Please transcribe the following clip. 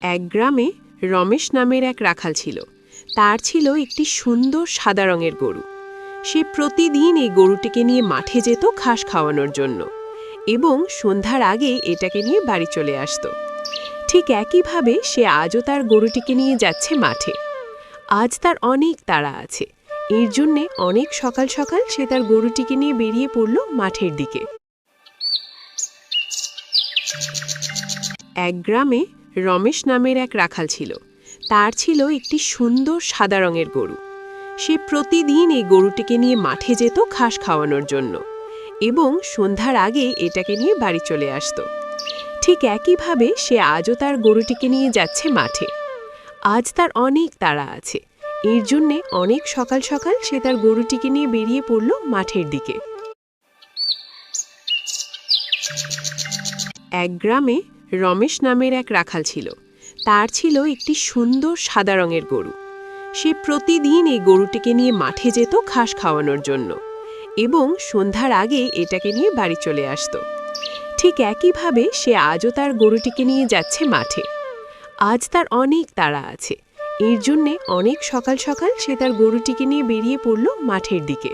এক গ্রামে রমেশ নামের এক রাখাল ছিল। তার ছিল একটি সুন্দর সাদা রঙের গরু। সে প্রতিদিন এই গরুটিকে নিয়ে মাঠে যেত ঘাস খাওয়ানোর জন্য এবং সন্ধ্যার আগে এটাকে নিয়ে বাড়ি চলে আসত। ঠিক একইভাবে সে আজও তার গরুটিকে নিয়ে যাচ্ছে মাঠে। আজ তার অনেক তাড়া আছে, এর জন্যে অনেক সকাল সকাল সে তার গরুটিকে নিয়ে বেরিয়ে পড়ল মাঠের দিকে। এক গ্রামে রমেশ নামের এক রাখাল ছিল। তার ছিল একটি সুন্দর সাদা রঙের গরু। সে প্রতিদিন এই গরুটিকে নিয়ে মাঠে যেত ঘাস খাওয়ানোর জন্য এবং সন্ধ্যার আগে এটাকে নিয়ে বাড়ি চলে আসত। ঠিক একইভাবে সে আজও তার গরুটিকে নিয়ে যাচ্ছে মাঠে। আজ তার অনেক তাড়া আছে, এর জন্যে অনেক সকাল সকাল সে তার গরুটিকে নিয়ে বেরিয়ে পড়ল মাঠের দিকে। এক গ্রামে রমেশ নামের এক রাখাল ছিল। তার ছিল একটি সুন্দর সাদা রঙের গরু। সে প্রতিদিন এই গরুটিকে নিয়ে মাঠে যেত ঘাস খাওয়ানোর জন্য এবং সন্ধ্যার আগে এটাকে নিয়ে বাড়ি চলে আসত। ঠিক একইভাবে সে আজও তার গরুটিকে নিয়ে যাচ্ছে মাঠে। আজ তার অনেক তাড়া আছে, এর জন্যে অনেক সকাল সকাল সে তার গরুটিকে নিয়ে বেরিয়ে পড়ল মাঠের দিকে।